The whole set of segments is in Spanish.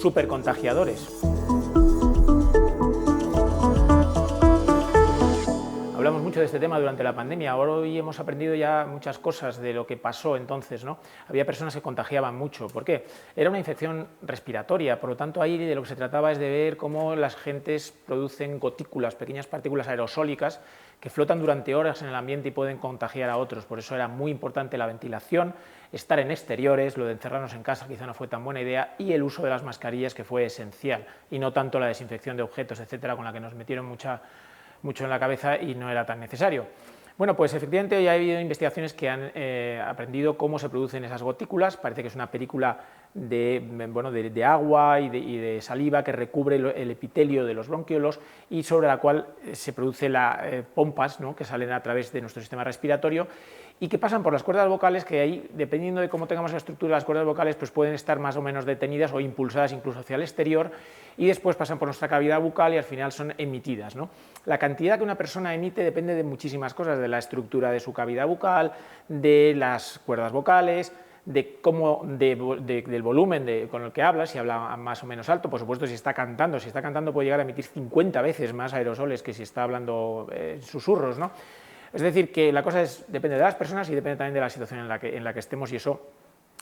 supercontagiadores. Hablamos mucho de este tema durante la pandemia. Ahora hoy hemos aprendido ya muchas cosas de lo que pasó entonces, ¿no? Había personas que contagiaban mucho. ¿Por qué? Era una infección respiratoria, por lo tanto ahí de lo que se trataba es de ver cómo las gentes producen gotículas, pequeñas partículas aerosólicas que flotan durante horas en el ambiente y pueden contagiar a otros. Por eso era muy importante la ventilación, estar en exteriores, lo de encerrarnos en casa quizá no fue tan buena idea, y el uso de las mascarillas, que fue esencial, y no tanto la desinfección de objetos, etcétera, con la que nos metieron mucho en la cabeza y no era tan necesario. Bueno, pues efectivamente ya ha habido investigaciones que han aprendido cómo se producen esas gotículas. Parece que es una película de agua y de saliva que recubre el epitelio de los bronquiolos y sobre la cual se producen las pompas, ¿no?, que salen a través de nuestro sistema respiratorio y que pasan por las cuerdas vocales, que ahí, dependiendo de cómo tengamos la estructura de las cuerdas vocales, pues pueden estar más o menos detenidas o impulsadas incluso hacia el exterior, y después pasan por nuestra cavidad bucal y al final son emitidas, ¿no? La cantidad que una persona emite depende de muchísimas cosas, de la estructura de su cavidad bucal, de las cuerdas vocales, del volumen con el que habla, si habla más o menos alto, por supuesto si está cantando puede llegar a emitir 50 veces más aerosoles que si está hablando susurros, ¿no? Es decir, que la cosa depende de las personas y depende también de la situación en la que estemos, y eso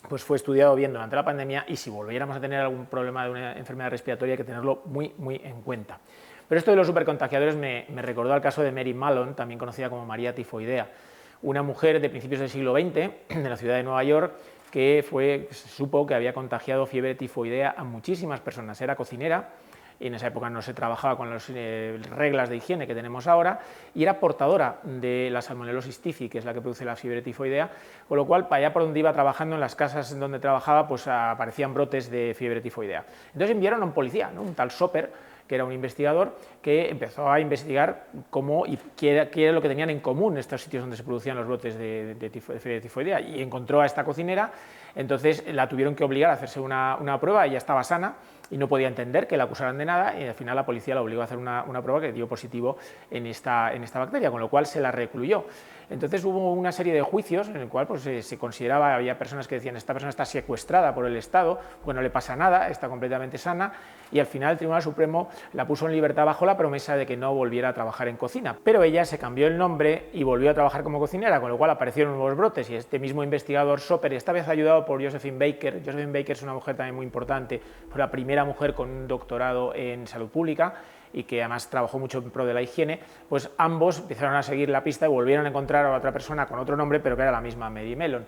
pues fue estudiado bien durante la pandemia, y si volviéramos a tener algún problema de una enfermedad respiratoria hay que tenerlo muy en cuenta. Pero esto de los supercontagiadores me recordó al caso de Mary Mallon, también conocida como María Tifoidea, una mujer de principios del siglo XX de la ciudad de Nueva York que se supo que había contagiado fiebre tifoidea a muchísimas personas. Era cocinera, y en esa época no se trabajaba con las reglas de higiene que tenemos ahora, y era portadora de la salmonelosis tifi, que es la que produce la fiebre tifoidea, con lo cual, para allá por donde iba trabajando, en las casas donde trabajaba, pues aparecían brotes de fiebre tifoidea. Entonces enviaron a un policía, ¿no?, un tal Soper, que era un investigador, que empezó a investigar cómo y qué era lo que tenían en común estos sitios donde se producían los brotes de fiebre tifoidea, y encontró a esta cocinera. Entonces la tuvieron que obligar a hacerse una prueba. Ella estaba sana y no podía entender que la acusaran de nada, y al final la policía la obligó a hacer una prueba que dio positivo en esta bacteria, con lo cual se la recluyó. Entonces hubo una serie de juicios en el cual pues, se consideraba, había personas que decían esta persona está secuestrada por el Estado, pues no le pasa nada, está completamente sana, y al final el Tribunal Supremo la puso en libertad bajo la promesa de que no volviera a trabajar en cocina. Pero ella se cambió el nombre y volvió a trabajar como cocinera, con lo cual aparecieron nuevos brotes, y este mismo investigador Soper, esta vez ayudado por Josephine Baker. Josephine Baker es una mujer también muy importante, fue la primera mujer con un doctorado en salud pública y que además trabajó mucho en pro de la higiene. Pues ambos empezaron a seguir la pista y volvieron a encontrar a otra persona con otro nombre, pero que era la misma Mary Mallon.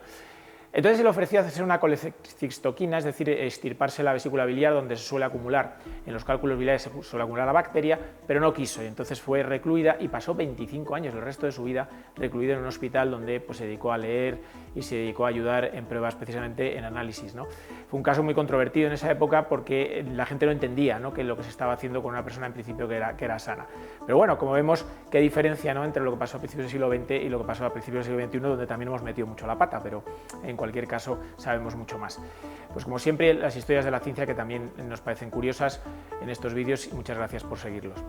Entonces se le ofreció hacerse una colecistoquina, es decir, extirparse la vesícula biliar, donde se suele acumular, en los cálculos biliares se suele acumular la bacteria, pero no quiso, y entonces fue recluida y pasó 25 años, el resto de su vida, recluida en un hospital donde pues, se dedicó a leer y se dedicó a ayudar en pruebas, precisamente en análisis, ¿no? Fue un caso muy controvertido en esa época porque la gente no entendía, ¿no?, que lo que se estaba haciendo con una persona en principio que era sana. Pero bueno, como vemos, qué diferencia, ¿no?, entre lo que pasó a principios del siglo XX y lo que pasó a principios del siglo XXI, donde también hemos metido mucho la pata, pero en cualquier caso sabemos mucho más. Pues como siempre, las historias de la ciencia que también nos parecen curiosas en estos vídeos, y muchas gracias por seguirlos.